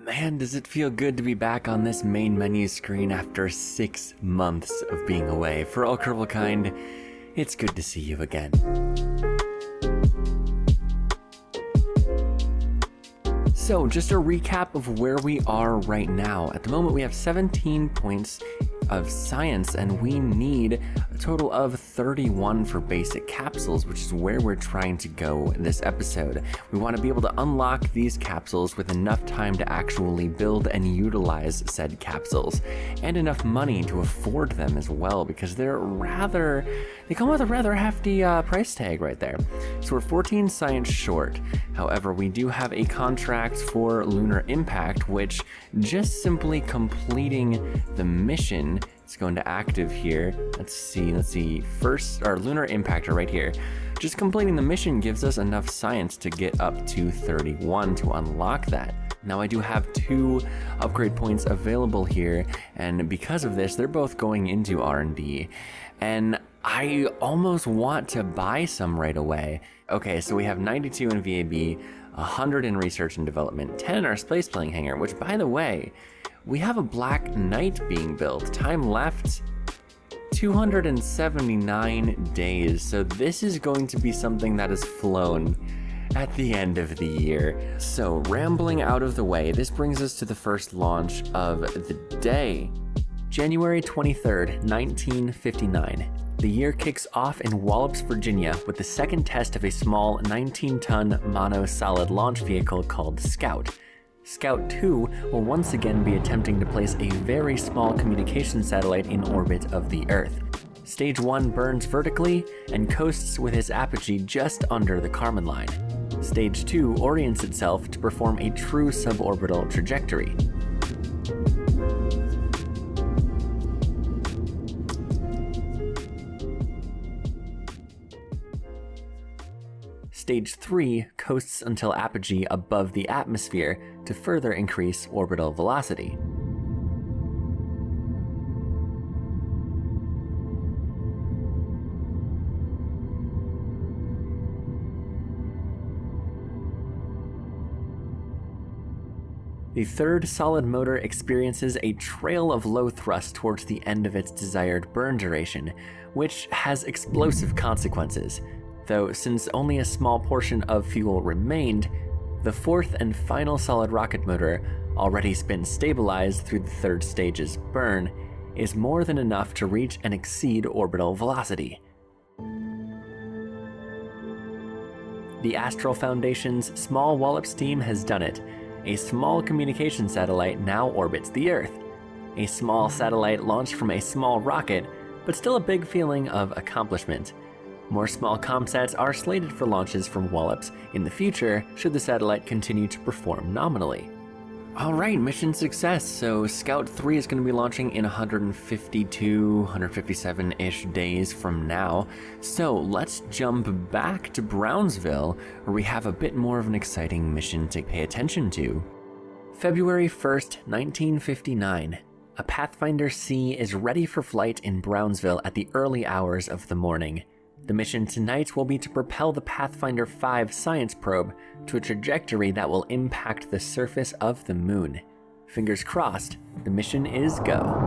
Man, does it feel good to be back on this main menu screen after 6 months of being away. For all Kerbalkind, it's good to see you again. So, just a recap of where we are right now. At the moment, we have 17 points of science, and we need a total of 31 for basic capsules, which is where we're trying to go in this episode. We want to be able to unlock these capsules with enough time to actually build and utilize said capsules, and enough money to afford them as well, because they come with a rather hefty price tag right there. So we're 14 science short. However, we do have a contract for Lunar Impact, which just simply completing the mission, it's going to active here. Let's see. First, our Lunar Impactor right here. Just completing the mission gives us enough science to get up to 31 to unlock that. Now I do have 2 upgrade points available here, and because of this, they're both going into R&D. And I almost want to buy some right away. Okay, so we have 92 in VAB, 100 in research and development, 10 in our space playing hangar, which, by the way, we have a Black Knight being built. Time left, 279 days. So this is going to be something that is flown at the end of the year. So rambling out of the way, this brings us to the first launch of the day. January 23rd, 1959. The year kicks off in Wallops, Virginia, with the second test of a small 19-ton mono-solid launch vehicle called Scout. Scout 2 will once again be attempting to place a very small communication satellite in orbit of the Earth. Stage 1 burns vertically and coasts with its apogee just under the Kármán line. Stage 2 orients itself to perform a true suborbital trajectory. Stage 3 coasts until apogee above the atmosphere to further increase orbital velocity. The third solid motor experiences a trail of low thrust towards the end of its desired burn duration, which has explosive consequences. Though since only a small portion of fuel remained, the fourth and final solid rocket motor, already spin stabilized through the third stage's burn, is more than enough to reach and exceed orbital velocity. The Astral Foundation's small Wallops team has done it. A small communication satellite now orbits the Earth. A small satellite launched from a small rocket, but still a big feeling of accomplishment. More small comsats are slated for launches from Wallops in the future should the satellite continue to perform nominally. Alright, mission success. So Scout 3 is going to be launching in 152, 157-ish days from now. So let's jump back to Brownsville, where we have a bit more of an exciting mission to pay attention to. February 1st, 1959. A Pathfinder C is ready for flight in Brownsville at the early hours of the morning. The mission tonight will be to propel the Pathfinder 5 science probe to a trajectory that will impact the surface of the moon. Fingers crossed, the mission is go.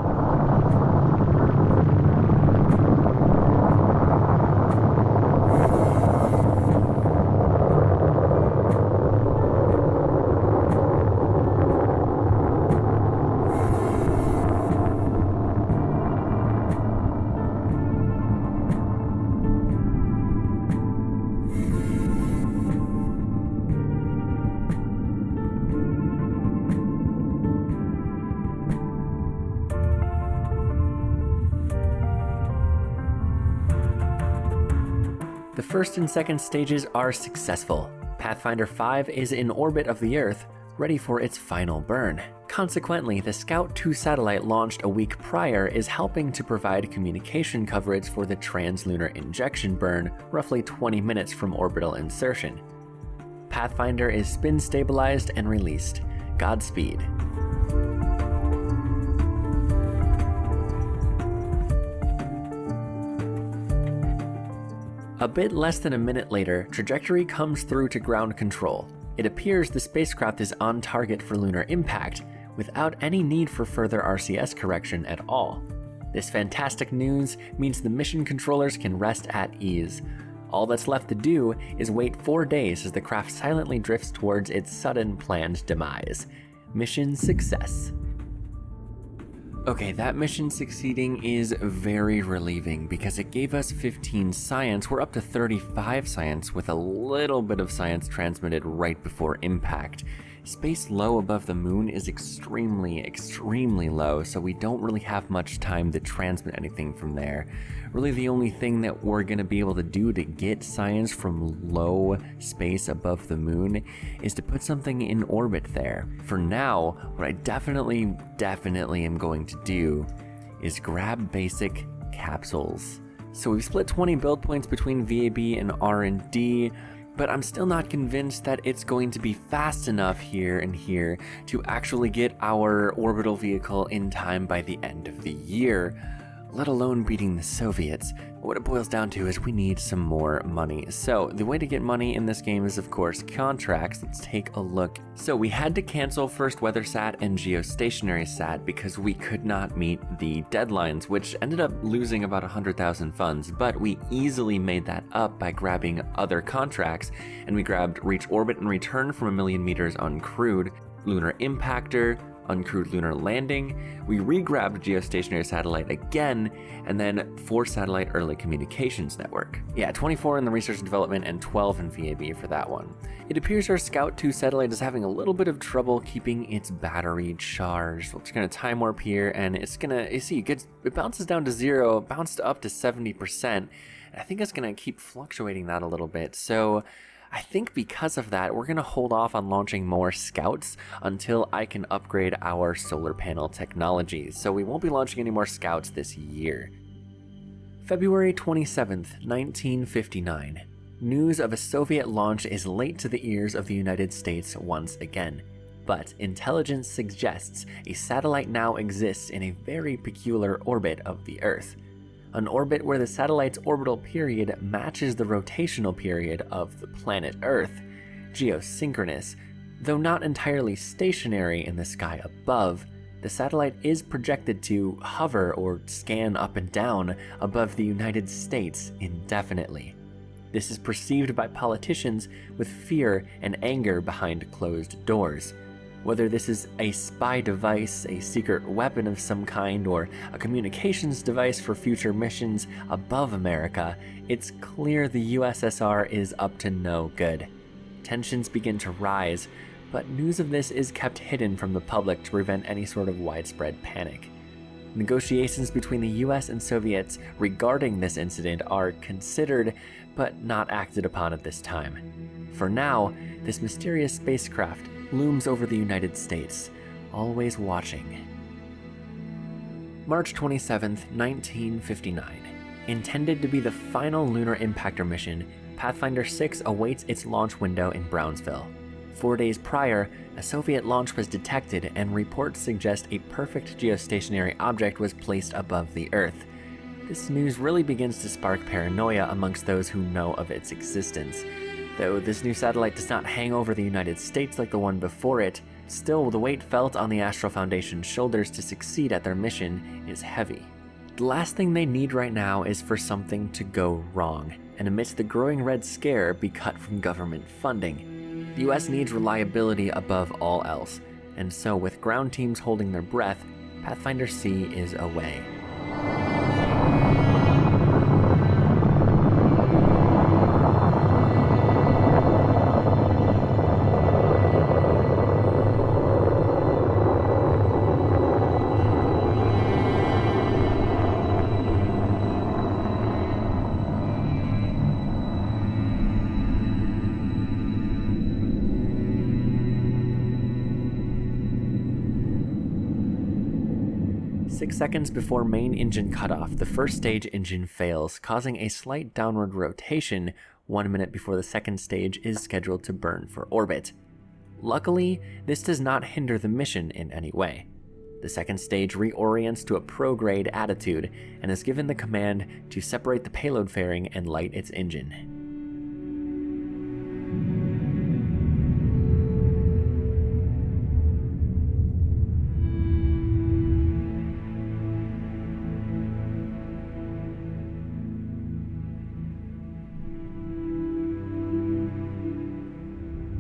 The first and second stages are successful. Pathfinder 5 is in orbit of the Earth, ready for its final burn. Consequently, the Scout 2 satellite launched a week prior is helping to provide communication coverage for the translunar injection burn roughly 20 minutes from orbital insertion. Pathfinder is spin stabilized and released. Godspeed. A bit less than a minute later, trajectory comes through to ground control. It appears the spacecraft is on target for lunar impact, without any need for further RCS correction at all. This fantastic news means the mission controllers can rest at ease. All that's left to do is wait 4 days as the craft silently drifts towards its sudden planned demise. Mission success. Okay, that mission succeeding is very relieving because it gave us 15 science. We're up to 35 science with a little bit of science transmitted right before impact. Space low above the moon is extremely low, so we don't really have much time to transmit anything from there. Really the only thing that we're going to be able to do to get science from low space above the moon is to put something in orbit there. For now, what I definitely am going to do is grab basic capsules. So we've split 20 build points between VAB and R&D, but I'm still not convinced that it's going to be fast enough here and here to actually get our orbital vehicle in time by the end of the year, let alone beating the Soviets. What it boils down to is we need some more money. So the way to get money in this game is of course contracts. Let's take a look. So we had to cancel first WeatherSat and Geostationary Sat because we could not meet the deadlines, which ended up losing about 100,000 funds, but we easily made that up by grabbing other contracts, and we grabbed Reach Orbit and Return from 1,000,000 meters uncrewed, Lunar Impactor, uncrewed lunar landing, we re-grabbed geostationary satellite again, and then 4 satellite early communications network. Yeah, 24 in the research and development and 12 in VAB for that one. It appears our Scout 2 satellite is having a little bit of trouble keeping its battery charged. We're just gonna time warp here, and it's gonna, you see, it bounces down to 0, bounced up to 70%, and I think it's gonna keep fluctuating that a little bit. So I think because of that, we're going to hold off on launching more Scouts until I can upgrade our solar panel technology. So we won't be launching any more Scouts this year. February 27th, 1959. News of a Soviet launch is late to the ears of the United States once again. But intelligence suggests a satellite now exists in a very peculiar orbit of the Earth. An orbit where the satellite's orbital period matches the rotational period of the planet Earth, geosynchronous. Though not entirely stationary in the sky above, the satellite is projected to hover or scan up and down above the United States indefinitely. This is perceived by politicians with fear and anger behind closed doors. Whether this is a spy device, a secret weapon of some kind, or a communications device for future missions above America, it's clear the USSR is up to no good. Tensions begin to rise, but news of this is kept hidden from the public to prevent any sort of widespread panic. Negotiations between the US and Soviets regarding this incident are considered, but not acted upon at this time. For now, this mysterious spacecraft looms over the United States, always watching. March 27th, 1959. Intended to be the final lunar impactor mission, Pathfinder 6 awaits its launch window in Brownsville. 4 days prior, a Soviet launch was detected, and reports suggest a perfect geostationary object was placed above the Earth. This news really begins to spark paranoia amongst those who know of its existence. Though this new satellite does not hang over the United States like the one before it, still the weight felt on the Astro Foundation's shoulders to succeed at their mission is heavy. The last thing they need right now is for something to go wrong, and amidst the growing Red Scare, be cut from government funding. The US needs reliability above all else, and so with ground teams holding their breath, Pathfinder C is away. Six seconds before main engine cutoff, the first stage engine fails, causing a slight downward rotation 1 minute before the second stage is scheduled to burn for orbit. Luckily, this does not hinder the mission in any way. The second stage reorients to a prograde attitude and is given the command to separate the payload fairing and light its engine.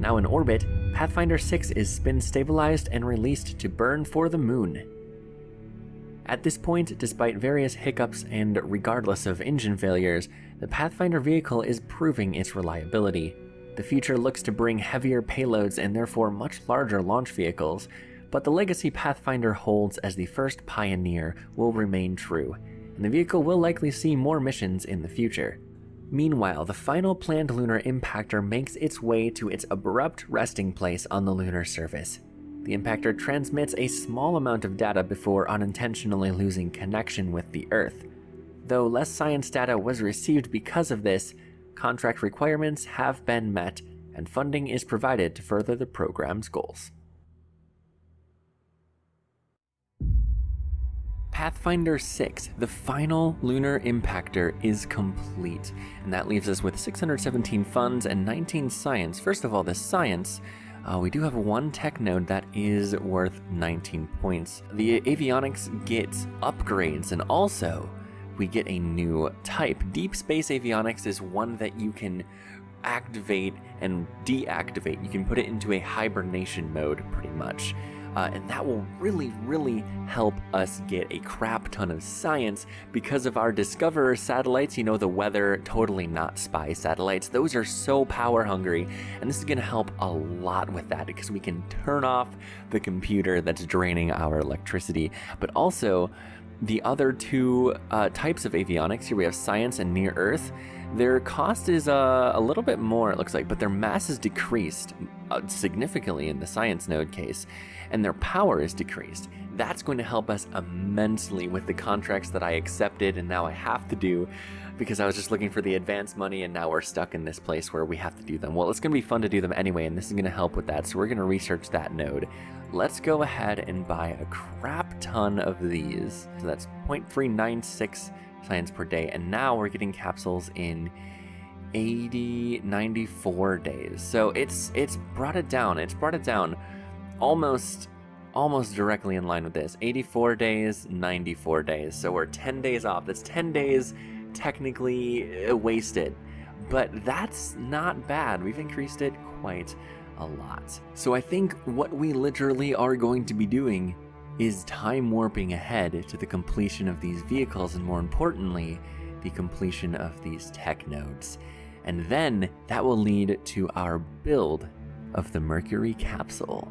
Now in orbit, Pathfinder 6 is spin stabilized and released to burn for the moon. At this point, despite various hiccups and regardless of engine failures, the Pathfinder vehicle is proving its reliability. The future looks to bring heavier payloads and therefore much larger launch vehicles, but the legacy Pathfinder holds as the first pioneer will remain true, and the vehicle will likely see more missions in the future. Meanwhile, the final planned lunar impactor makes its way to its abrupt resting place on the lunar surface. The impactor transmits a small amount of data before unintentionally losing connection with the Earth. Though less science data was received because of this, contract requirements have been met, and funding is provided to further the program's goals. Pathfinder 6, the final lunar impactor, is complete, and that leaves us with 617 funds and 19 science. First of all, the science, we do have one tech node that is worth 19 points. The avionics gets upgrades, and also we get a new type. Deep space avionics is one that you can activate and deactivate. You can put it into a hibernation mode, pretty much. And that will really help us get a crap ton of science because of our Discoverer satellites, the weather totally not spy satellites. Those are so power hungry, and this is going to help a lot with that because we can turn off the computer that's draining our electricity. But also, the other two types of avionics, here we have science and near Earth. Their cost is a little bit more, it looks like, but their mass is decreased significantly in the science node case, and their power is decreased. That's going to help us immensely with the contracts that I accepted and now I have to do because I was just looking for the advance money and now we're stuck in this place where we have to do them. Well, it's going to be fun to do them anyway, and this is going to help with that, so we're going to research that node. Let's go ahead and buy a crap ton of these. So that's 0.396 science per day, and now we're getting capsules in 94 days. So it's brought it down. It's brought it down almost directly in line with this. 84 days, 94 days. So we're 10 days off. That's 10 days technically wasted, but that's not bad. We've increased it quite a lot. So I think what we literally are going to be doing is time warping ahead to the completion of these vehicles, and more importantly, the completion of these tech nodes. And then that will lead to our build of the Mercury capsule.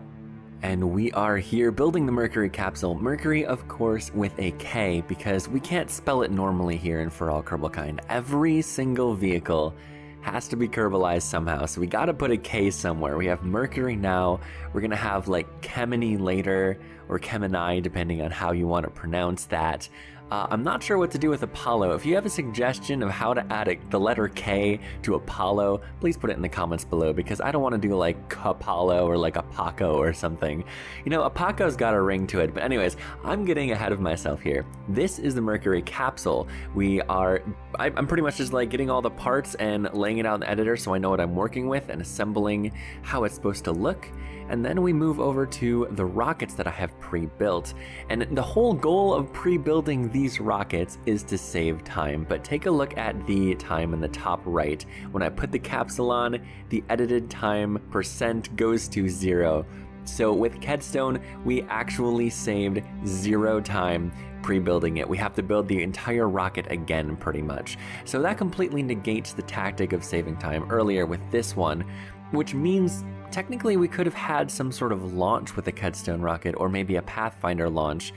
And we are here building the Mercury capsule. Mercury, of course, with a K, because we can't spell it normally here in For All Kerbalkind. Every single vehicle has to be Kerbalized somehow, so we gotta put a K somewhere. We have Mercury now, we're gonna have like Kemini later, or Kemini, depending on how you want to pronounce that. I'm not sure what to do with Apollo. If you have a suggestion of how to add the letter K to Apollo, please put it in the comments below, because I don't want to do like Apollo or like Apaco or something. Apaco's got a ring to it, but anyways, I'm getting ahead of myself here. This is the Mercury capsule. I'm pretty much just like getting all the parts and laying it out in the editor so I know what I'm working with and assembling how it's supposed to look. And then we move over to the rockets that I have pre-built. And the whole goal of pre-building these rockets is to save time. But take a look at the time in the top right. When I put the capsule on, the edited time % goes to 0. So with Kedstone, we actually saved 0 time pre-building it. We have to build the entire rocket again, pretty much. So that completely negates the tactic of saving time earlier with this one, which means technically we could have had some sort of launch with a Kedstone rocket, or maybe a Pathfinder launch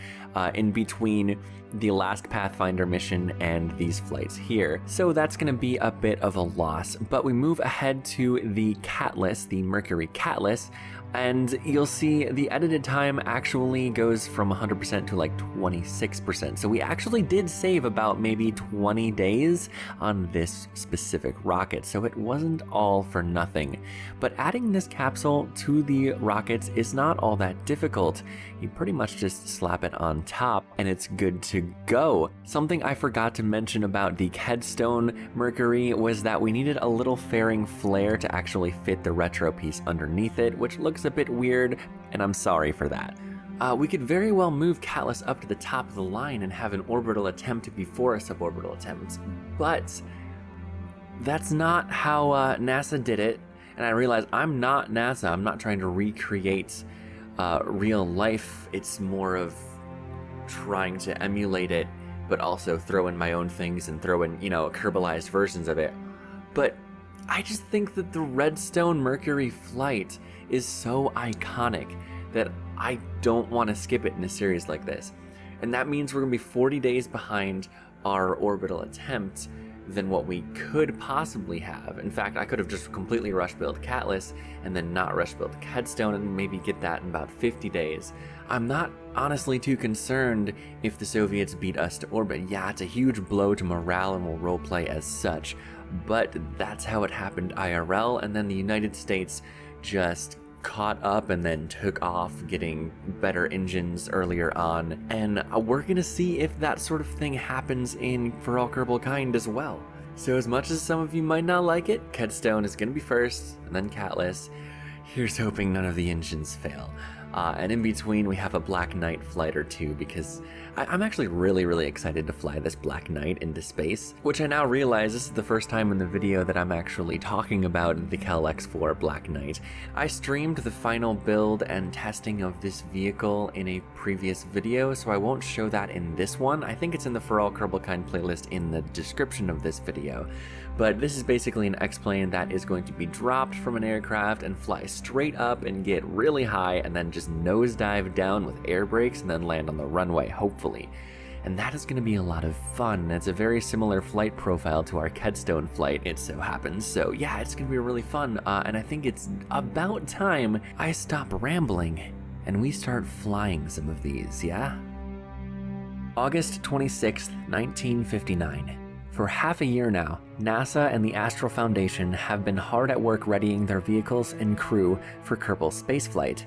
in between the last Pathfinder mission and these flights here. So that's going to be a bit of a loss, but we move ahead to the Catalyst, the Mercury Catalyst, and you'll see the edited time actually goes from 100% to like 26%. So we actually did save about maybe 20 days on this specific rocket. So it wasn't all for nothing. But adding this capsule to the rockets is not all that difficult. You pretty much just slap it on top and it's good to go. Something I forgot to mention about the Kedstone Mercury was that we needed a little fairing flare to actually fit the retro piece underneath it, which looks a bit weird, and I'm sorry for that. We could very well move Catalyst up to the top of the line and have an orbital attempt before a suborbital attempt, but that's not how NASA did it. And I realized I'm not NASA. I'm not trying to recreate real life. It's more of trying to emulate it, but also throw in my own things and throw in, Kerbalized versions of it. But I just think that the Redstone Mercury flight is so iconic that I don't want to skip it in a series like this. And that means we're going to be 40 days behind our orbital attempt than what we could possibly have. In fact, I could have just completely rush built Catalyst and then not rush built Headstone and maybe get that in about 50 days. I'm not honestly too concerned if the Soviets beat us to orbit. Yeah, it's a huge blow to morale and will roleplay as such, but that's how it happened IRL, and then the United States just caught up and then took off, getting better engines earlier on, and we're gonna see if that sort of thing happens for all Kerbalkind as well. So as much as some of you might not like it, Kedstone is gonna be first, and then Catalyst. Here's hoping none of the engines fail. And in between, we have a Black Knight flight or two, because I'm actually really excited to fly this Black Knight into space, which I now realize this is the first time in the video that I'm actually talking about the Cal X4 Black Knight. I streamed the final build and testing of this vehicle in a previous video, so I won't show that in this one. I think it's in the For All Kerbalkind playlist in the description of this video. But this is basically an X-plane that is going to be dropped from an aircraft and fly straight up and get really high and then just nosedive down with air brakes and then land on the runway, hopefully. And that is going to be a lot of fun. It's a very similar flight profile to our Kedstone flight, it so happens. So yeah, it's going to be really fun. And I think it's about time I stop rambling and we start flying some of these, yeah? August 26th, 1959. For half a year now, NASA and the Astral Foundation have been hard at work readying their vehicles and crew for Kerbal spaceflight.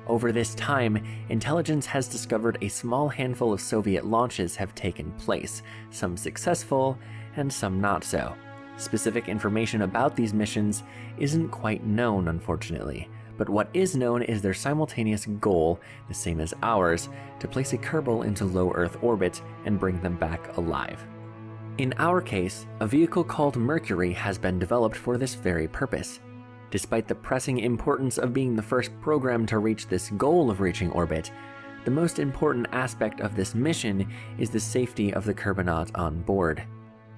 Over this time, intelligence has discovered a small handful of Soviet launches have taken place, some successful and some not so. Specific information about these missions isn't quite known, unfortunately, but what is known is their simultaneous goal, the same as ours, to place a Kerbal into low Earth orbit and bring them back alive. In our case, a vehicle called Mercury has been developed for this very purpose. Despite the pressing importance of being the first program to reach this goal of reaching orbit, the most important aspect of this mission is the safety of the Kerbonaut on board.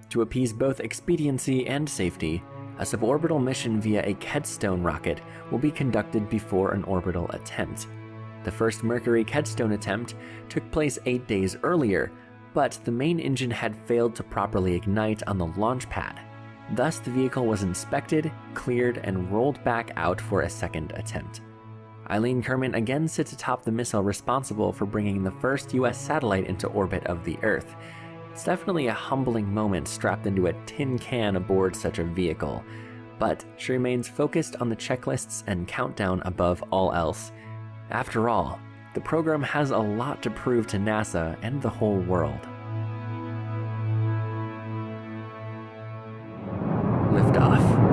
To appease both expediency and safety, a suborbital mission via a Kedstone rocket will be conducted before an orbital attempt. The first Mercury Kedstone attempt took place 8 days earlier, but the main engine had failed to properly ignite on the launch pad. Thus, the vehicle was inspected, cleared, and rolled back out for a second attempt. Eileen Kerman again sits atop the missile responsible for bringing the first US satellite into orbit of the Earth. It's definitely a humbling moment strapped into a tin can aboard such a vehicle, but she remains focused on the checklists and countdown above all else. After all, the program has a lot to prove to NASA and the whole world. Liftoff.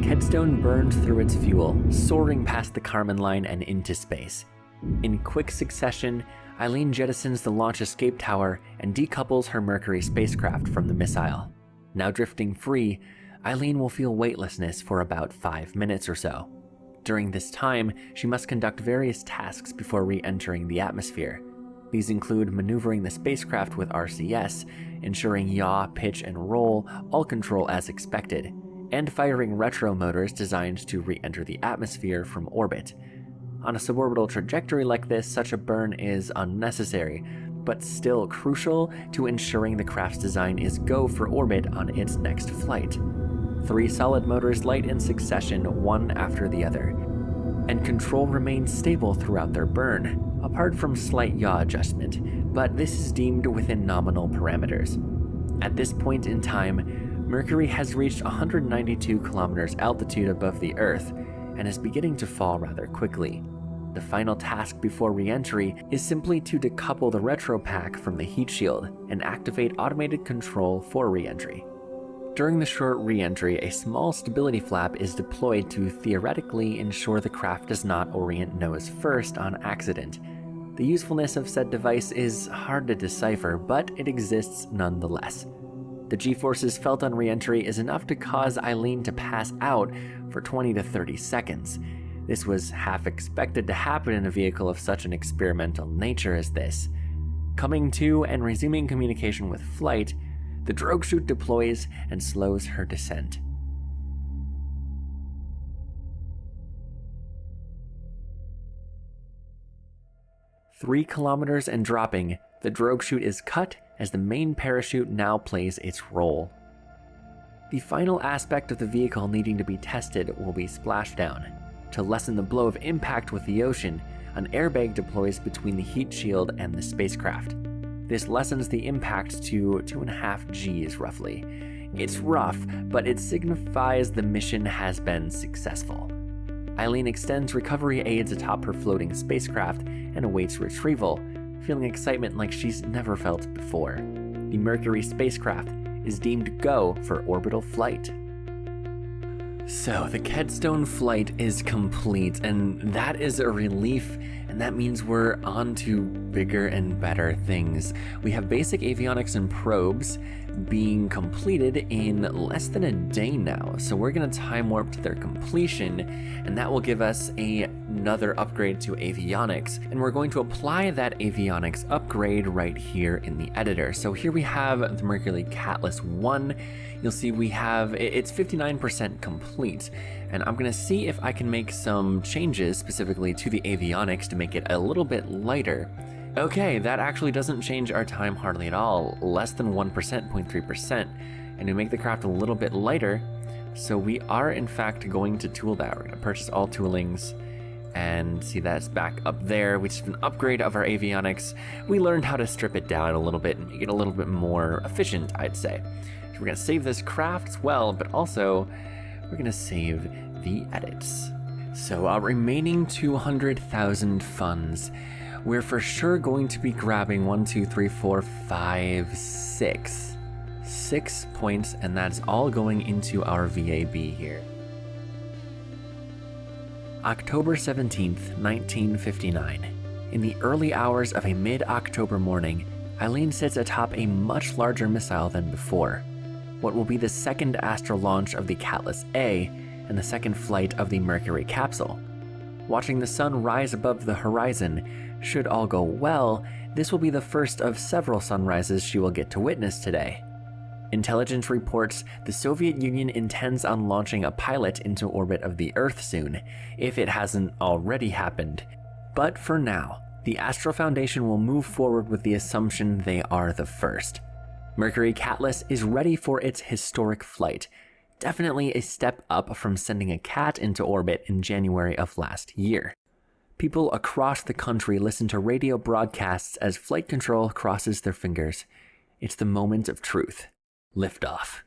Kedstone burned through its fuel, soaring past the Kármán line and into space. In quick succession, Eileen jettisons the launch escape tower and decouples her Mercury spacecraft from the missile. Now drifting free, Eileen will feel weightlessness for about 5 minutes or so. During this time, she must conduct various tasks before re-entering the atmosphere. These include maneuvering the spacecraft with RCS, ensuring yaw, pitch, and roll all control as expected, and firing retro motors designed to re-enter the atmosphere from orbit. On a suborbital trajectory like this, such a burn is unnecessary, but still crucial to ensuring the craft's design is go for orbit on its next flight. 3 solid motors light in succession, one after the other, and control remains stable throughout their burn, apart from slight yaw adjustment, but this is deemed within nominal parameters. At this point in time, Mercury has reached 192 kilometers altitude above the Earth and is beginning to fall rather quickly. The final task before re-entry is simply to decouple the retro pack from the heat shield and activate automated control for re-entry. During the short re-entry, a small stability flap is deployed to theoretically ensure the craft does not orient nose first on accident. The usefulness of said device is hard to decipher, but it exists nonetheless. The G-forces felt on re-entry is enough to cause Eileen to pass out for 20 to 30 seconds. This was half expected to happen in a vehicle of such an experimental nature as this. Coming to and resuming communication with flight, the drogue chute deploys and slows her descent. "3 kilometers and dropping, the drogue chute is cut as the main parachute now plays its role. The final aspect of the vehicle needing to be tested will be splashdown. To lessen the blow of impact with the ocean, an airbag deploys between the heat shield and the spacecraft. This lessens the impact to 2.5 Gs roughly. It's rough, but it signifies the mission has been successful. Eileen extends recovery aids atop her floating spacecraft and awaits retrieval, feeling excitement like she's never felt before. The Mercury spacecraft is deemed go for orbital flight. So the Kerbal flight is complete, and that is a relief, and that means we're on to bigger and better things. We have basic avionics and probes being completed in less than a day now, so we're going to time warp to their completion, and that will give us another upgrade to avionics, and we're going to apply that avionics upgrade right here in the editor. So here we have the Mercury Catalyst 1. You'll see we have, it's 59% complete, and I'm gonna see if I can make some changes specifically to the avionics to make it a little bit lighter. Okay, that actually doesn't change our time hardly at all, less than 1%, 0.3%, and to make the craft a little bit lighter, so we are in fact going to tool that. We're gonna purchase all toolings, and see that's back up there, which is an upgrade of our avionics. We learned how to strip it down a little bit and make it a little bit more efficient, I'd say. We're going to save this craft as well, but also we're going to save the edits. So our remaining 200,000 funds, we're for sure going to be grabbing 1, 2, 3, 4, 5, 6. 6 points, and that's all going into our VAB here. October 17th, 1959. In the early hours of a mid-October morning, Eileen sits atop a much larger missile than before. What will be the second astral launch of the Catalyst A and the second flight of the Mercury capsule. Watching the sun rise above the horizon, should all go well, this will be the first of several sunrises she will get to witness today. Intelligence reports the Soviet Union intends on launching a pilot into orbit of the Earth soon, if it hasn't already happened. But for now, the Astral Foundation will move forward with the assumption they are the first. Mercury Catalyst is ready for its historic flight, definitely a step up from sending a cat into orbit in January of last year. People across the country listen to radio broadcasts as flight control crosses their fingers. It's the moment of truth. Liftoff.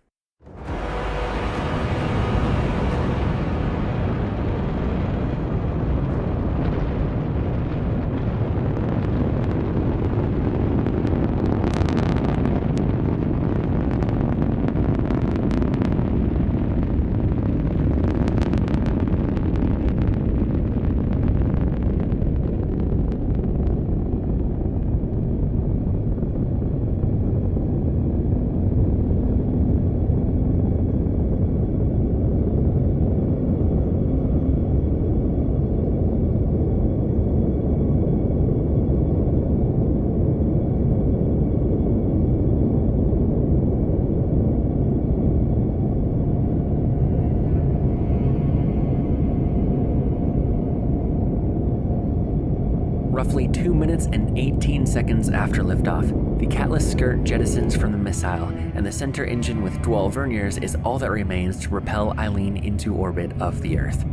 Roughly 2 minutes and 18 seconds after liftoff, the catalyst skirt jettisons from the missile, and the center engine with dual verniers is all that remains to propel Eileen into orbit of the Earth.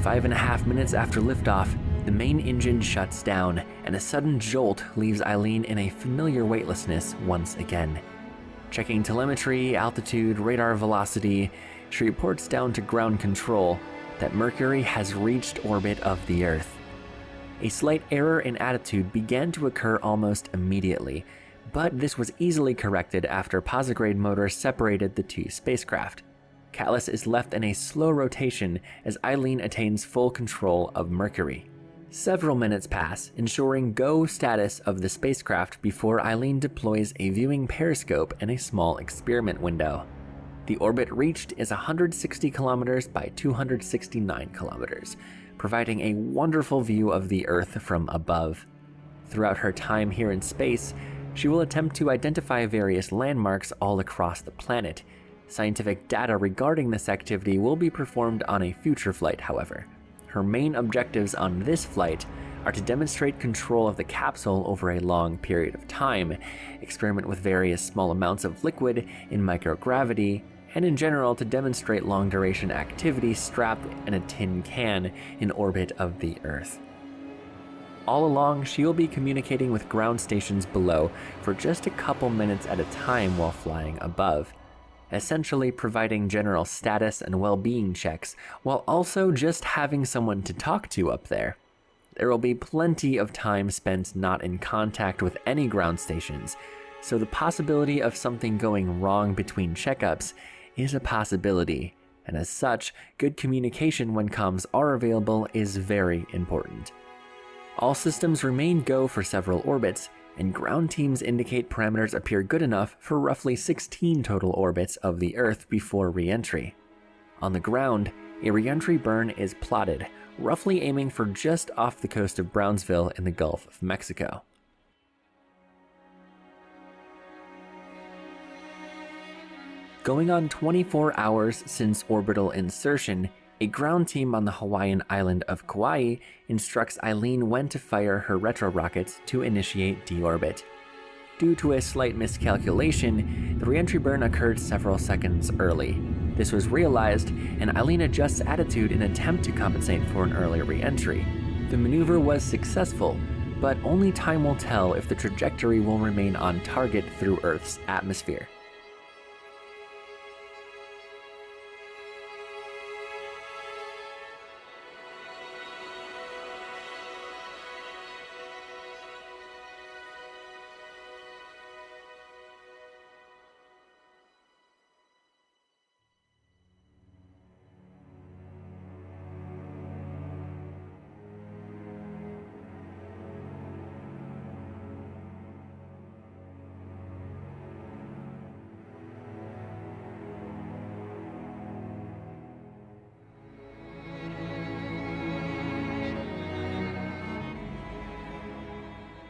Five and a half minutes after liftoff, the main engine shuts down, and a sudden jolt leaves Eileen in a familiar weightlessness once again. Checking telemetry, altitude, radar velocity, she reports down to ground control that Mercury has reached orbit of the Earth. A slight error in attitude began to occur almost immediately, but this was easily corrected after posigrade motors separated the two spacecraft. Catalyst is left in a slow rotation as Eileen attains full control of Mercury. Several minutes pass, ensuring go status of the spacecraft before Eileen deploys a viewing periscope in a small experiment window. The orbit reached is 160 kilometers by 269 kilometers, providing a wonderful view of the Earth from above. Throughout her time here in space, she will attempt to identify various landmarks all across the planet. Scientific data regarding this activity will be performed on a future flight, however. Her main objectives on this flight are to demonstrate control of the capsule over a long period of time, experiment with various small amounts of liquid in microgravity, and in general to demonstrate long-duration activity strapped in a tin can in orbit of the Earth. All along, she will be communicating with ground stations below for just a couple minutes at a time while flying above, essentially providing general status and well-being checks, while also just having someone to talk to up there. There will be plenty of time spent not in contact with any ground stations, so the possibility of something going wrong between checkups is a possibility, and as such, good communication when comms are available is very important. All systems remain go for several orbits, and ground teams indicate parameters appear good enough for roughly 16 total orbits of the Earth before re-entry. On the ground, a re-entry burn is plotted, roughly aiming for just off the coast of Brownsville in the Gulf of Mexico. Going on 24 hours since orbital insertion, a ground team on the Hawaiian island of Kauai instructs Eileen when to fire her retro rockets to initiate deorbit. Due to a slight miscalculation, the re-entry burn occurred several seconds early. This was realized, and Eileen adjusts attitude in an attempt to compensate for an earlier re-entry. The maneuver was successful, but only time will tell if the trajectory will remain on target through Earth's atmosphere.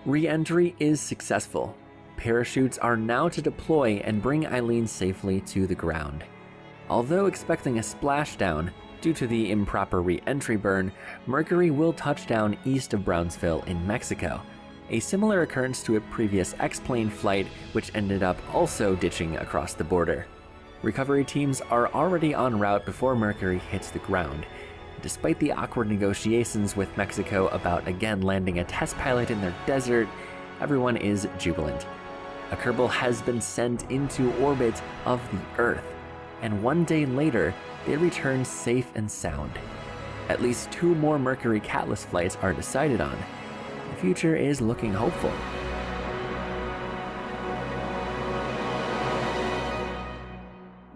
Re-entry is successful. Parachutes are now to deploy and bring Eileen safely to the ground. Although expecting a splashdown, due to the improper re-entry burn, Mercury will touch down east of Brownsville in Mexico, a similar occurrence to a previous X-plane flight which ended up also ditching across the border. Recovery teams are already en route before Mercury hits the ground. Despite the awkward negotiations with Mexico about again landing a test pilot in their desert, everyone is jubilant. A Kerbal has been sent into orbit of the Earth, and 1 day later, they return safe and sound. At least 2 more Mercury Catalyst flights are decided on. The future is looking hopeful.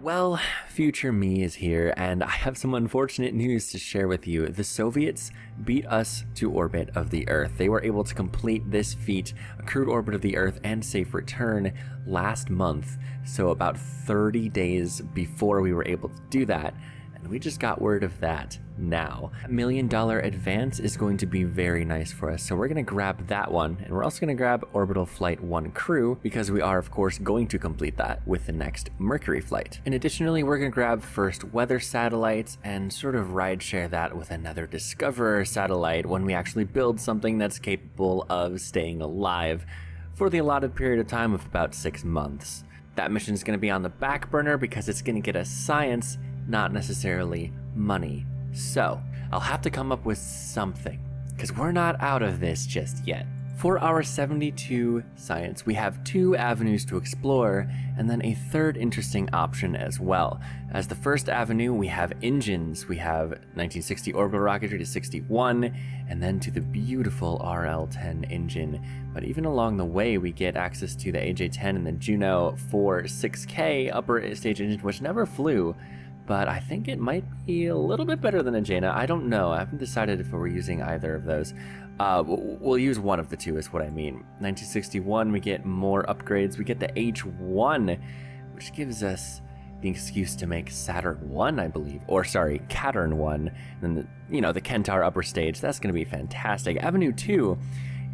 Well, future me is here, and I have some unfortunate news to share with you. The Soviets beat us to orbit of the Earth. They were able to complete this feat, a crewed orbit of the Earth and safe return, last month, so about 30 days before we were able to do that. And we just got word of that now. $1 million advance is going to be very nice for us, so we're going to grab that one, and we're also going to grab Orbital Flight 1 crew, because we are of course going to complete that with the next Mercury flight. And additionally, we're going to grab first weather satellites and sort of ride share that with another Discoverer satellite when we actually build something that's capable of staying alive for the allotted period of time of about 6 months. That mission is going to be on the back burner because it's going to get us science, not necessarily money. So I'll have to come up with something, because we're not out of this just yet. For our 72 science, we have 2 avenues to explore, and then a third interesting option as well. As the first avenue, we have engines. We have 1960 orbital rocketry to 61, and then to the beautiful RL-10 engine. But even along the way, we get access to the AJ-10 and the Juno for 6K upper stage engine, which never flew. But I think it might be a little bit better than a Jaina. I don't know. I haven't decided if we're using either of those. We'll use one of the two is what I mean. 1961, we get more upgrades. We get the H1, which gives us the excuse to make Saturn 1, I believe. Or sorry, Caturn 1. And then, the Kentaur upper stage. That's going to be fantastic. Avenue 2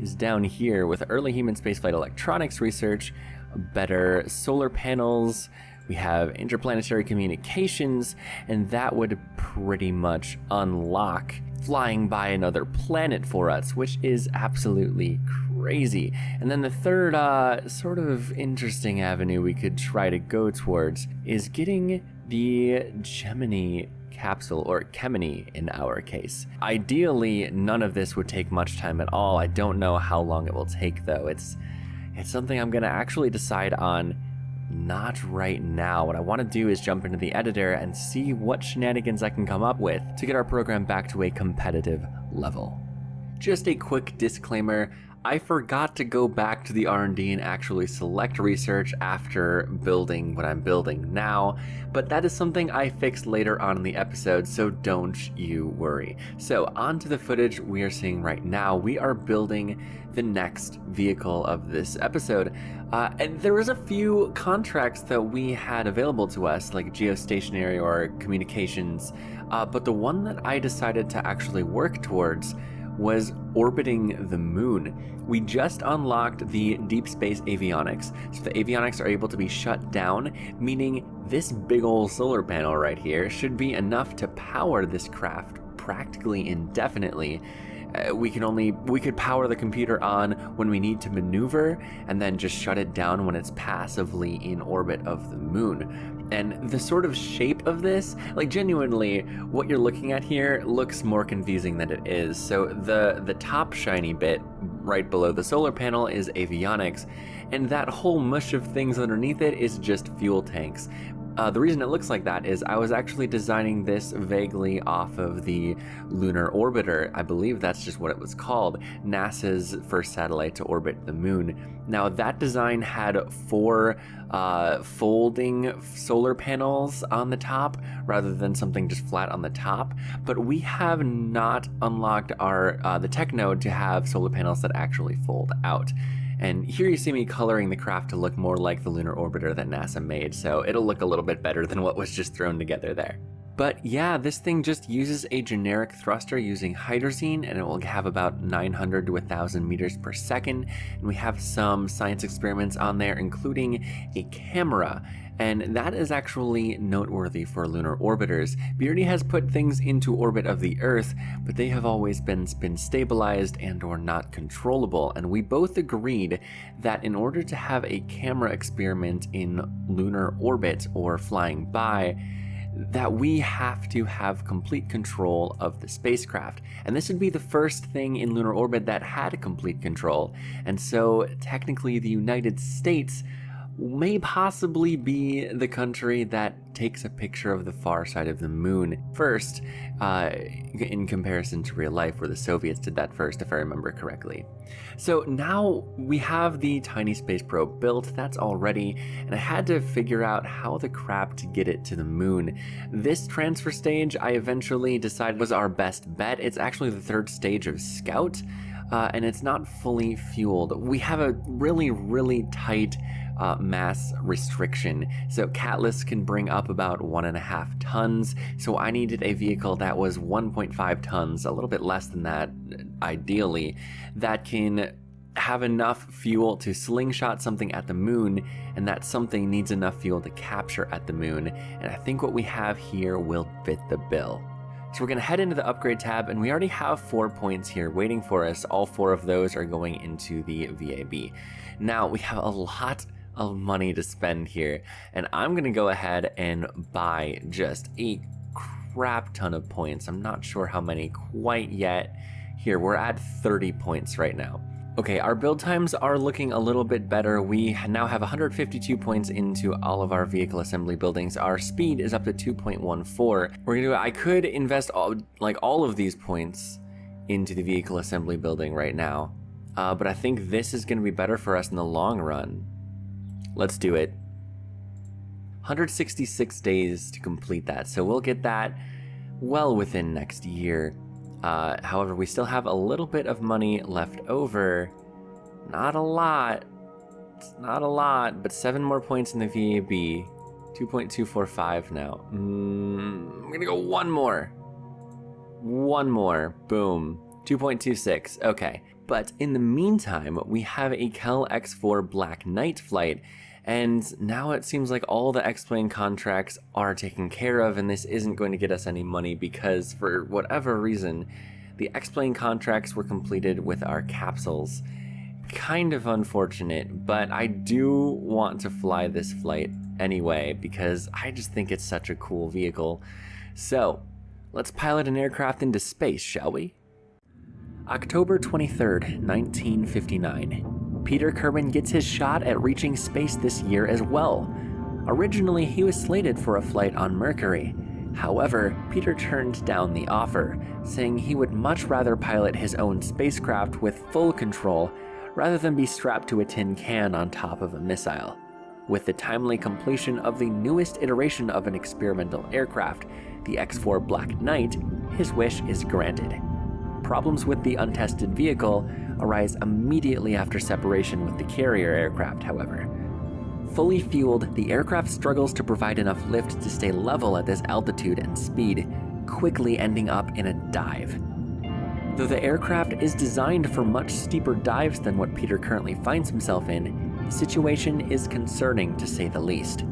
is down here with early human spaceflight electronics research, better solar panels. We have interplanetary communications, and that would pretty much unlock flying by another planet for us, which is absolutely crazy. And then the third sort of interesting avenue we could try to go towards is getting the Gemini capsule, or Gemini in our case. Ideally, none of this would take much time at all. I don't know how long it will take though. It's something I'm gonna actually decide on not right now. What I want to do is jump into the editor and see what shenanigans I can come up with to get our program back to a competitive level. Just a quick disclaimer, I forgot to go back to the R&D and actually select research after building what I'm building now, but that is something I fixed later on in the episode, so don't you worry. So on to the footage we are seeing right now. We are building the next vehicle of this episode, and there was a few contracts that we had available to us, like geostationary or communications, but the one that I decided to actually work towards was orbiting the moon. We just unlocked the deep space avionics. So the avionics are able to be shut down, meaning this big old solar panel right here should be enough to power this craft practically indefinitely. We could power the computer on when we need to maneuver and then just shut it down when it's passively in orbit of the moon. And the sort of shape of this, like genuinely, what you're looking at here looks more confusing than it is. So the top shiny bit right below the solar panel is avionics, and that whole mush of things underneath it is just fuel tanks. The reason it looks like that is I was actually designing this vaguely off of the Lunar Orbiter. I believe that's just what it was called, NASA's first satellite to orbit the moon. Now that design had 4 folding solar panels on the top rather than something just flat on the top, but we have not unlocked our the tech node to have solar panels that actually fold out. And here you see me coloring the craft to look more like the Lunar Orbiter that NASA made, so it'll look a little bit better than what was just thrown together there. But yeah, this thing just uses a generic thruster using hydrazine, and it will have about 900 to 1,000 meters per second. And we have some science experiments on there, including a camera. And that is actually noteworthy for lunar orbiters. Beardy has put things into orbit of the Earth, but they have always been spin stabilized and or not controllable. And we both agreed that in order to have a camera experiment in lunar orbit or flying by, that we have to have complete control of the spacecraft. And this would be the first thing in lunar orbit that had complete control. And so technically the United States may possibly be the country that takes a picture of the far side of the moon first, in comparison to real life, where the Soviets did that first, if I remember correctly. So now we have the tiny space probe built, that's all ready, and I had to figure out how the crap to get it to the moon. This transfer stage I eventually decided was our best bet. It's actually the third stage of Scout, and it's not fully fueled. We have a really tight mass restriction. So Catalyst can bring up about 1.5 tons. So I needed a vehicle that was 1.5 tons, a little bit less than that, ideally, that can have enough fuel to slingshot something at the moon, and that something needs enough fuel to capture at the moon. And I think what we have here will fit the bill. So we're going to head into the upgrade tab, and we already have 4 points here waiting for us. All 4 of those are going into the VAB. Now we have a lot of money to spend here, and I'm going to go ahead and buy just a crap ton of points. I'm not sure how many quite yet. Here, we're at 30 points right now. Okay, our build times are looking a little bit better. We now have 152 points into all of our vehicle assembly buildings. Our speed is up to 2.14. I could invest all of these points into the vehicle assembly building right now, but I think this is going to be better for us in the long run. Let's do it. 166 days to complete that, so we'll get that well within next year. However, we still have a little bit of money left over. Not a lot. It's not a lot, but 7 more points in the VAB. 2.245 now. I'm gonna go one more. One more. Boom. 2.26. Okay. But in the meantime, we have a Kel X4 Black Knight flight, and now it seems like all the X-Plane contracts are taken care of, and this isn't going to get us any money because, for whatever reason, the X-Plane contracts were completed with our capsules. Kind of unfortunate, but I do want to fly this flight anyway because I just think it's such a cool vehicle. So, let's pilot an aircraft into space, shall we? October 23rd, 1959. Peter Kerwin gets his shot at reaching space this year as well. Originally, he was slated for a flight on Mercury. However, Peter turned down the offer, saying he would much rather pilot his own spacecraft with full control rather than be strapped to a tin can on top of a missile. With the timely completion of the newest iteration of an experimental aircraft, the X4 Black Knight, his wish is granted. Problems with the untested vehicle arise immediately after separation with the carrier aircraft, however. Fully fueled, the aircraft struggles to provide enough lift to stay level at this altitude and speed, quickly ending up in a dive. Though the aircraft is designed for much steeper dives than what Peter currently finds himself in, the situation is concerning to say the least.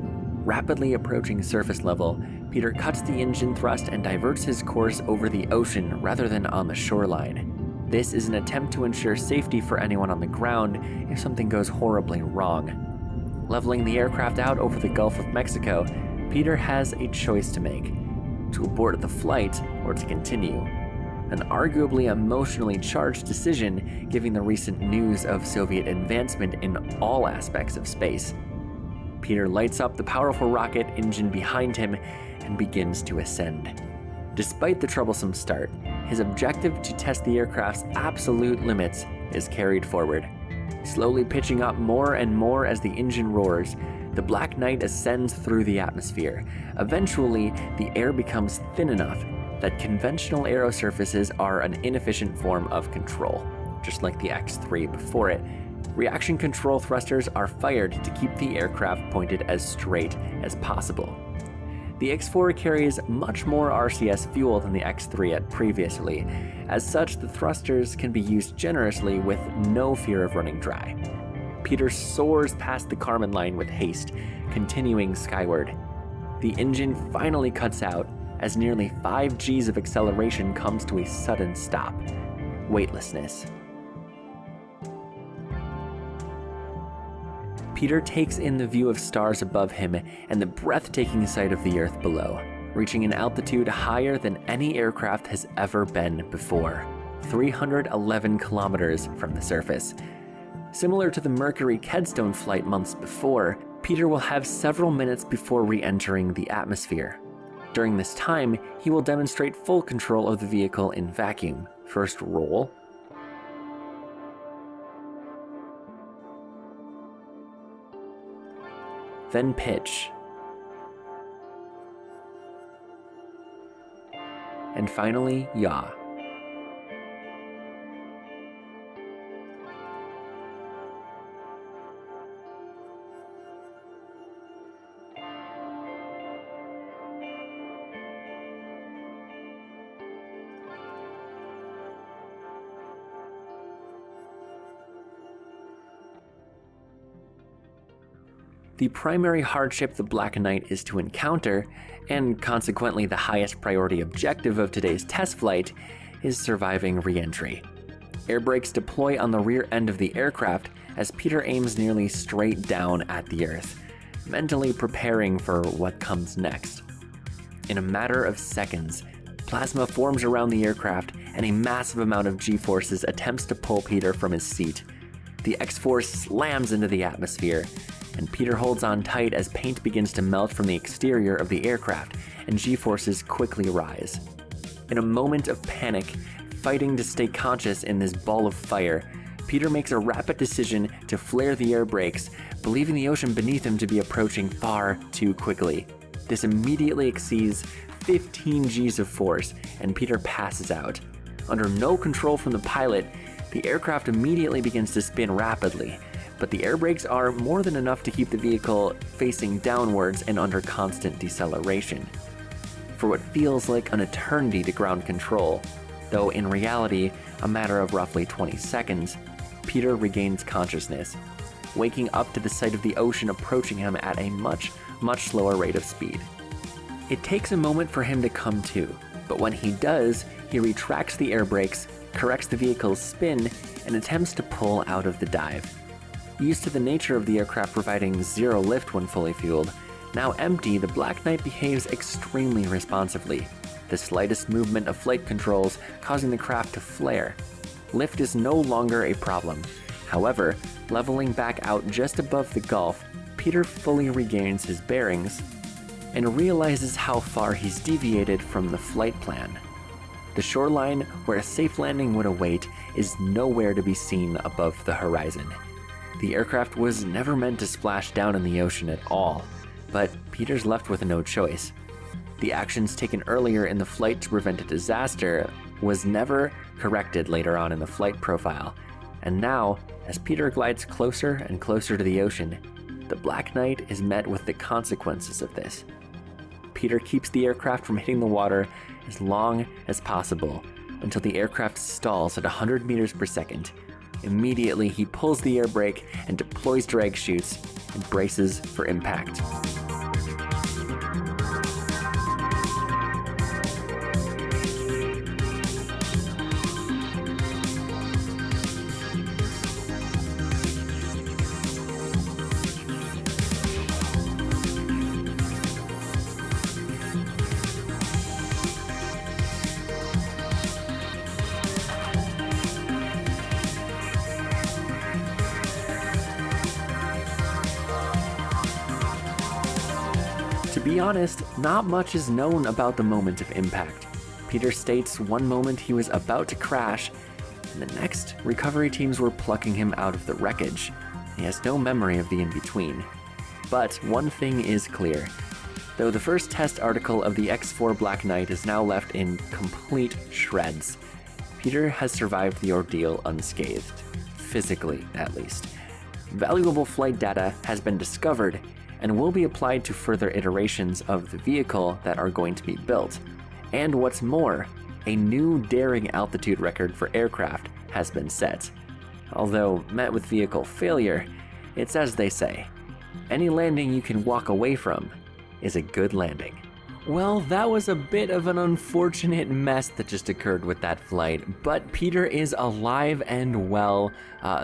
Rapidly approaching surface level, Peter cuts the engine thrust and diverts his course over the ocean rather than on the shoreline. This is an attempt to ensure safety for anyone on the ground if something goes horribly wrong. Leveling the aircraft out over the Gulf of Mexico, Peter has a choice to make: to abort the flight or to continue. An arguably emotionally charged decision given the recent news of Soviet advancement in all aspects of space. Peter lights up the powerful rocket engine behind him and begins to ascend. Despite the troublesome start, his objective to test the aircraft's absolute limits is carried forward. Slowly pitching up more and more as the engine roars, the Black Knight ascends through the atmosphere. Eventually, the air becomes thin enough that conventional aero surfaces are an inefficient form of control. Just like the X3 before it, reaction control thrusters are fired to keep the aircraft pointed as straight as possible. The X4 carries much more RCS fuel than the X3 had previously. As such, the thrusters can be used generously with no fear of running dry. Peter soars past the Kármán line with haste, continuing skyward. The engine finally cuts out as nearly 5 Gs of acceleration comes to a sudden stop. Weightlessness. Peter takes in the view of stars above him and the breathtaking sight of the Earth below. reaching an altitude higher than any aircraft has ever been before, 311 kilometers from the surface. Similar to the Mercury Keystone flight months before, Peter will have several minutes before re-entering the atmosphere. During this time, he will demonstrate full control of the vehicle in vacuum. First roll, then pitch, and finally yaw. The primary hardship the Black Knight is to encounter, and consequently the highest priority objective of today's test flight, is surviving re-entry. Air brakes deploy on the rear end of the aircraft as Peter aims nearly straight down at the Earth, mentally preparing for what comes next. In a matter of seconds, plasma forms around the aircraft and a massive amount of G-forces attempts to pull Peter from his seat. The X-force slams into the atmosphere, and Peter holds on tight as paint begins to melt from the exterior of the aircraft, and G-forces quickly rise. In a moment of panic, fighting to stay conscious in this ball of fire, Peter makes a rapid decision to flare the air brakes, believing the ocean beneath him to be approaching far too quickly. This immediately exceeds 15 Gs of force, and Peter passes out. Under no control from the pilot, the aircraft immediately begins to spin rapidly, but the air brakes are more than enough to keep the vehicle facing downwards and under constant deceleration. For what feels like an eternity to ground control, though in reality a matter of roughly 20 seconds, Peter regains consciousness, waking up to the sight of the ocean approaching him at a much slower rate of speed. It takes a moment for him to come to, but when he does, he retracts the air brakes, corrects the vehicle's spin, and attempts to pull out of the dive. Used to the nature of the aircraft providing zero lift when fully fueled, now empty, the Black Knight behaves extremely responsively, the slightest movement of flight controls causing the craft to flare. Lift is no longer a problem. However, leveling back out just above the Gulf, Peter fully regains his bearings and realizes how far he's deviated from the flight plan. The shoreline where a safe landing would await is nowhere to be seen above the horizon. The aircraft was never meant to splash down in the ocean at all, but Peter's left with no choice. The actions taken earlier in the flight to prevent a disaster was never corrected later on in the flight profile, and now, as Peter glides closer and closer to the ocean, the Black Knight is met with the consequences of this. Peter keeps the aircraft from hitting the water as long as possible until the aircraft stalls at 100 meters per second. Immediately, he pulls the air brake and deploys drag chutes and braces for impact. To be honest, not much is known about the moment of impact. Peter states one moment he was about to crash, and the next, recovery teams were plucking him out of the wreckage. He has no memory of the in-between. But one thing is clear. Though the first test article of the X4 Black Knight is now left in complete shreds, Peter has survived the ordeal unscathed, physically at least. Valuable flight data has been discovered and will be applied to further iterations of the vehicle that are going to be built. And what's more, a new daring altitude record for aircraft has been set. Although met with vehicle failure, it's as they say, any landing you can walk away from is a good landing. Well, that was a bit of an unfortunate mess that just occurred with that flight, but Peter is alive and well.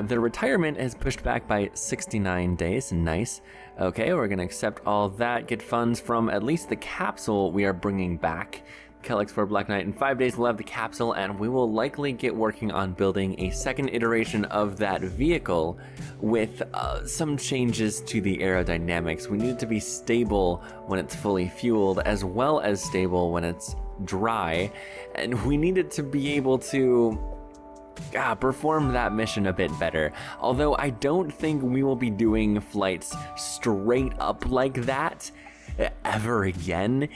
The retirement is pushed back by 69 days, nice. Okay, we're gonna accept all that, get funds from at least the capsule we are bringing back. Kellex for Black Knight. In 5 days we'll have the capsule, and we will likely get working on building a second iteration of that vehicle with some changes to the aerodynamics. We need it to be stable when it's fully fueled, as well as stable when it's dry, and we need it to be able to perform that mission a bit better. Although I don't think we will be doing flights straight up like that ever again,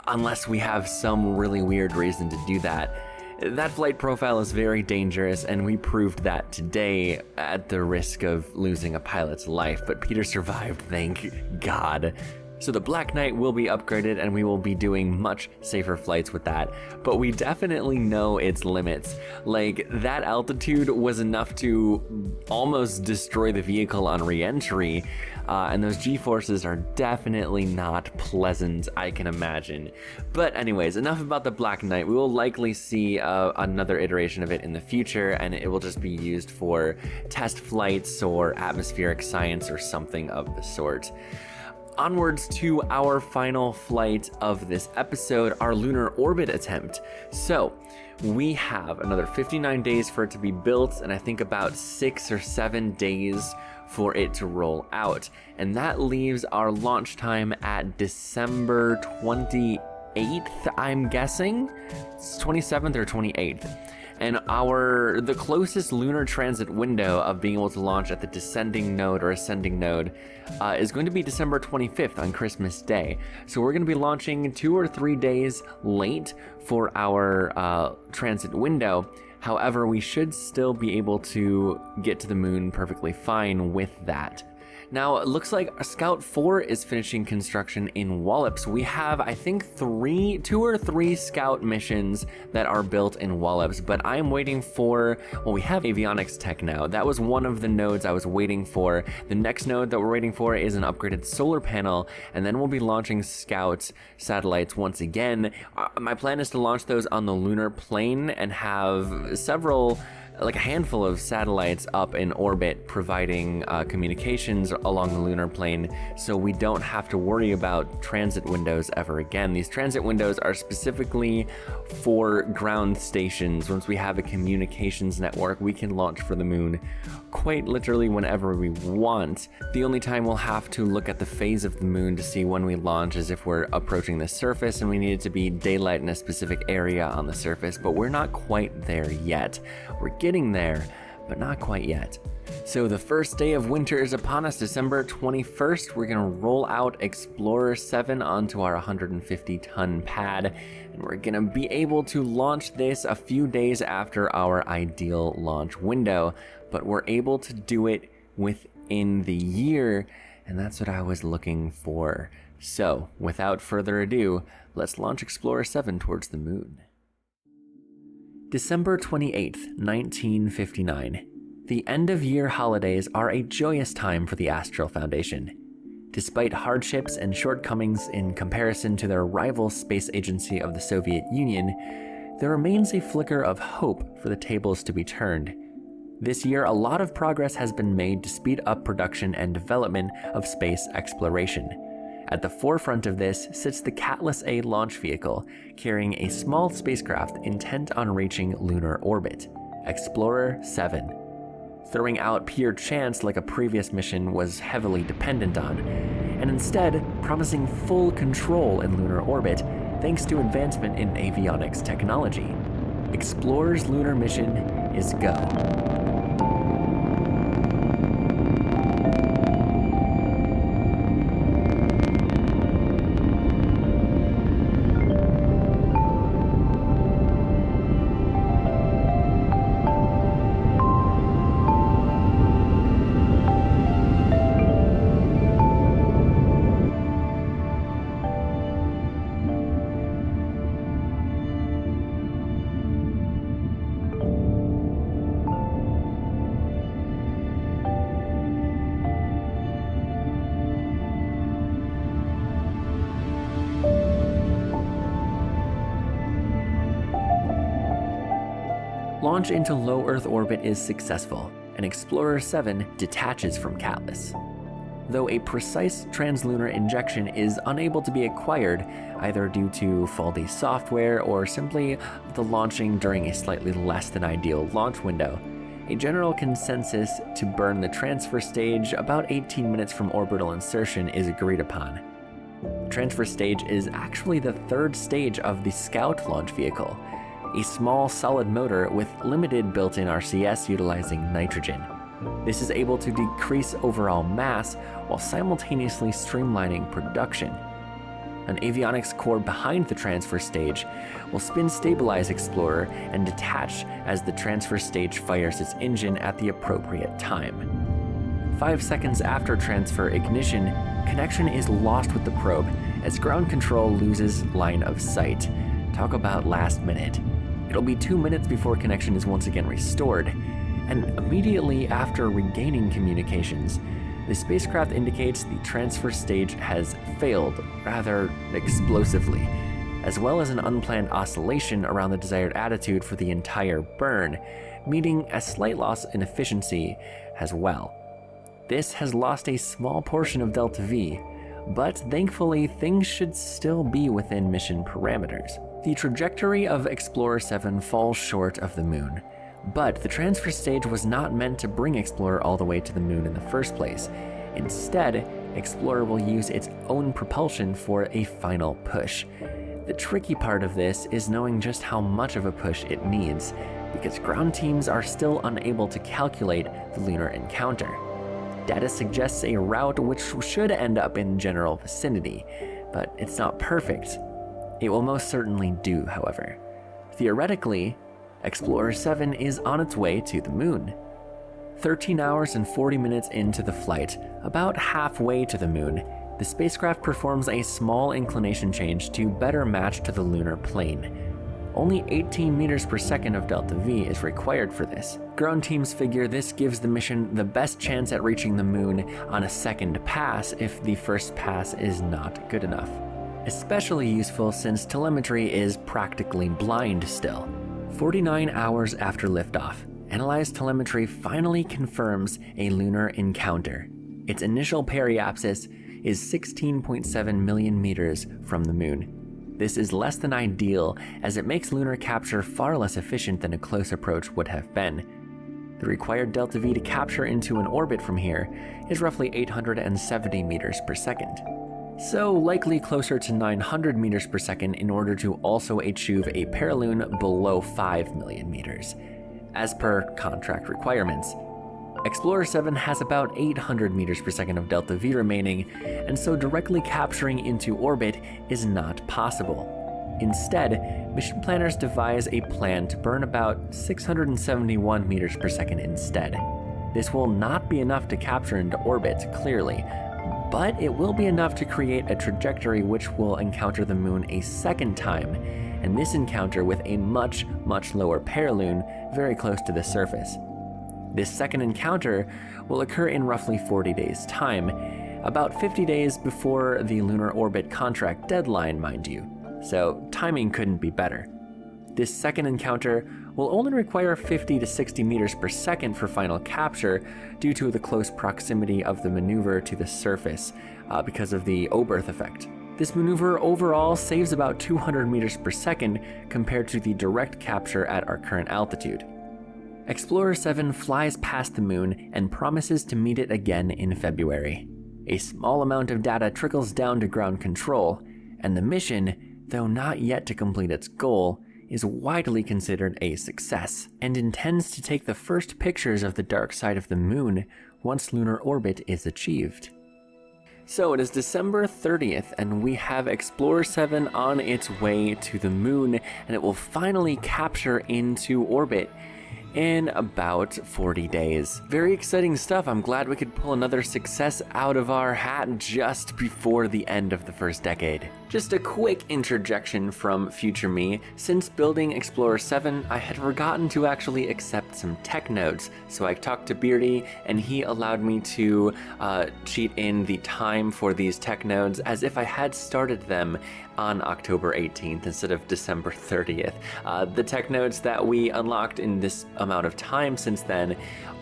unless we have some really weird reason to do that. That flight profile is very dangerous, and we proved that today at the risk of losing a pilot's life, but Peter survived, thank God. So the Black Knight will be upgraded, and we will be doing much safer flights with that, but we definitely know its limits. Like, that altitude was enough to almost destroy the vehicle on re-entry, and those G-forces are definitely not pleasant, I can imagine. But anyways, enough about the Black Knight. We will likely see another iteration of it in the future, and it will just be used for test flights or atmospheric science or something of the sort. Onwards to our final flight of this episode, our lunar orbit attempt. So we have another 59 days for it to be built, and I think about 6 or 7 days for it to roll out. And that leaves our launch time at December 28th, I'm guessing. It's 27th or 28th. And the closest lunar transit window of being able to launch at the descending node or ascending node is going to be December 25th on Christmas Day. So we're going to be launching 2 or 3 days late for our transit window. However, we should still be able to get to the moon perfectly fine with that. Now, it looks like Scout 4 is finishing construction in Wallops. We have, I think, 2 or 3 Scout missions that are built in Wallops, but I'm waiting for, well, we have avionics tech now. That was one of the nodes I was waiting for. The next node that we're waiting for is an upgraded solar panel, and then we'll be launching Scout satellites once again. My plan is to launch those on the lunar plane and have several, like a handful of satellites up in orbit providing communications along the lunar plane, so we don't have to worry about transit windows ever again. These transit windows are specifically for ground stations. Once we have a communications network, we can launch for the moon quite literally whenever we want. The only time we'll have to look at the phase of the moon to see when we launch is if we're approaching the surface and we need it to be daylight in a specific area on the surface, but we're not quite there yet. We're getting there, but not quite yet. So the first day of winter is upon us, December 21st. We're gonna roll out Explorer 7 onto our 150-ton pad, and we're gonna be able to launch this a few days after our ideal launch window, but we're able to do it within the year, and that's what I was looking for. So, without further ado, let's launch Explorer 7 towards the moon. December 28th, 1959. The end-of-year holidays are a joyous time for the Astral Foundation. Despite hardships and shortcomings in comparison to their rival space agency of the Soviet Union, there remains a flicker of hope for the tables to be turned. This year, a lot of progress has been made to speed up production and development of space exploration. At the forefront of this sits the Catalyst A launch vehicle, carrying a small spacecraft intent on reaching lunar orbit, Explorer 7. Throwing out pure chance like a previous mission was heavily dependent on, and instead promising full control in lunar orbit thanks to advancement in avionics technology. Explorer's lunar mission is go. Launch into low Earth orbit is successful, and Explorer 7 detaches from Catalyst. Though a precise translunar injection is unable to be acquired, either due to faulty software or simply the launching during a slightly less than ideal launch window, a general consensus to burn the transfer stage about 18 minutes from orbital insertion is agreed upon. The transfer stage is actually the third stage of the Scout launch vehicle, a small solid motor with limited built-in RCS utilizing nitrogen. This is able to decrease overall mass while simultaneously streamlining production. An avionics core behind the transfer stage will spin stabilize Explorer and detach as the transfer stage fires its engine at the appropriate time. 5 seconds after transfer ignition, connection is lost with the probe as ground control loses line of sight. Talk about last minute. It'll be 2 minutes before connection is once again restored, and immediately after regaining communications, the spacecraft indicates the transfer stage has failed rather explosively, as well as an unplanned oscillation around the desired attitude for the entire burn, meaning a slight loss in efficiency as well. This has lost a small portion of Delta V, but thankfully things should still be within mission parameters. The trajectory of Explorer 7 falls short of the moon, but the transfer stage was not meant to bring Explorer all the way to the moon in the first place. Instead, Explorer will use its own propulsion for a final push. The tricky part of this is knowing just how much of a push it needs, because ground teams are still unable to calculate the lunar encounter. Data suggests a route which should end up in general vicinity, but it's not perfect. It will most certainly do, however. Theoretically, Explorer 7 is on its way to the moon. 13 hours and 40 minutes into the flight, about halfway to the moon, the spacecraft performs a small inclination change to better match to the lunar plane. Only 18 meters per second of Delta V is required for this. Ground teams figure this gives the mission the best chance at reaching the moon on a second pass if the first pass is not good enough. Especially useful since telemetry is practically blind still. 49 hours after liftoff, analyzed telemetry finally confirms a lunar encounter. Its initial periapsis is 16.7 million meters from the moon. This is less than ideal, as it makes lunar capture far less efficient than a close approach would have been. The required delta V to capture into an orbit from here is roughly 870 meters per second. So likely closer to 900 meters per second in order to also achieve a paraloon below 5 million meters, as per contract requirements. Explorer 7 has about 800 meters per second of delta V remaining, and so directly capturing into orbit is not possible. Instead, mission planners devise a plan to burn about 671 meters per second instead. This will not be enough to capture into orbit, clearly, but it will be enough to create a trajectory which will encounter the moon a second time, and this encounter with a much lower paraloon very close to the surface. This second encounter will occur in roughly 40 days' time, about 50 days before the lunar orbit contract deadline, mind you, so timing couldn't be better. This second encounter will only require 50 to 60 meters per second for final capture due to the close proximity of the maneuver to the surface because of the Oberth effect. This maneuver overall saves about 200 meters per second compared to the direct capture at our current altitude. Explorer 7 flies past the moon and promises to meet it again in February. A small amount of data trickles down to ground control, and the mission, though not yet to complete its goal, is widely considered a success, and intends to take the first pictures of the dark side of the moon once lunar orbit is achieved. So it is December 30th, and we have Explorer 7 on its way to the moon, and it will finally capture into orbit. in about 40 days. Very exciting stuff. I'm glad we could pull another success out of our hat just before the end of the first decade. Just a quick interjection from future me. Since building Explorer 7, I had forgotten to actually accept some tech nodes. So I talked to Beardy and he allowed me to cheat in the time for these tech nodes as if I had started them on October 18th instead of December 30th. The tech nodes that we unlocked in this amount of time since then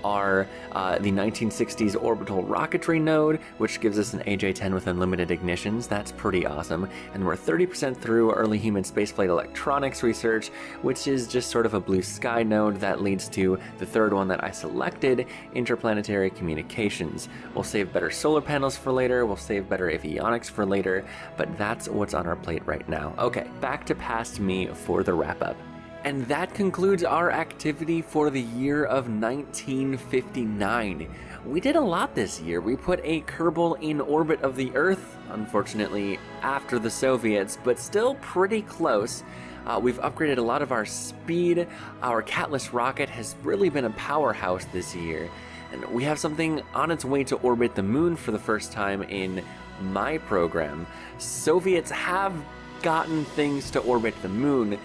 are the 1960s orbital rocketry node, which gives us an AJ-10 with unlimited ignitions. That's pretty awesome. And we're 30% through early human spaceflight electronics research, which is just sort of a blue sky node that leads to the third one that I selected, interplanetary communications. We'll save better solar panels for later, we'll save better avionics for later, but that's what's on our plate right now. Okay, back to past me for the wrap up. And that concludes our activity for the year of 1959. We did a lot this year. We put a Kerbal in orbit of the Earth, unfortunately after the Soviets, but still pretty close. We've upgraded a lot of our speed. Our Catalyst rocket has really been a powerhouse this year. And we have something on its way to orbit the moon for the first time in my program. Soviets have gotten things to orbit the moon,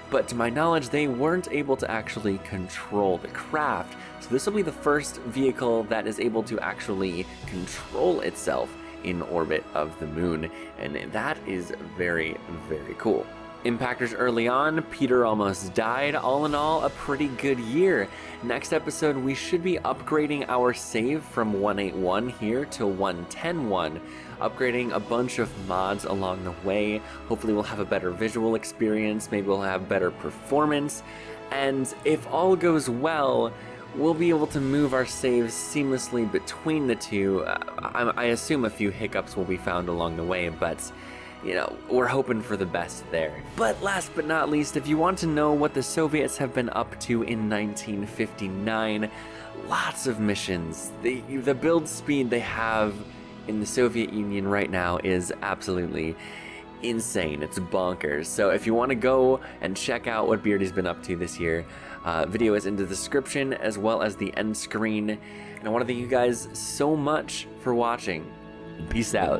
but to my knowledge, they weren't able to actually control the craft. So this will be the first vehicle that is able to actually control itself in orbit of the moon, and that is very, very cool. Impactors early on, Peter almost died. All in all, a pretty good year. Next episode, we should be upgrading our save from 181 here to 110.1, upgrading a bunch of mods along the way. Hopefully we'll have a better visual experience, maybe we'll have better performance, and if all goes well, we'll be able to move our saves seamlessly between the two. I assume a few hiccups will be found along the way, but you know, we're hoping for the best there. But last but not least, if you want to know what the Soviets have been up to in 1959, lots of missions. The build speed they have in the Soviet Union right now is absolutely insane. It's bonkers. So if you want to go and check out what Beardy's been up to this year, video is in the description as well as the end screen. And I want to thank you guys so much for watching. Peace out.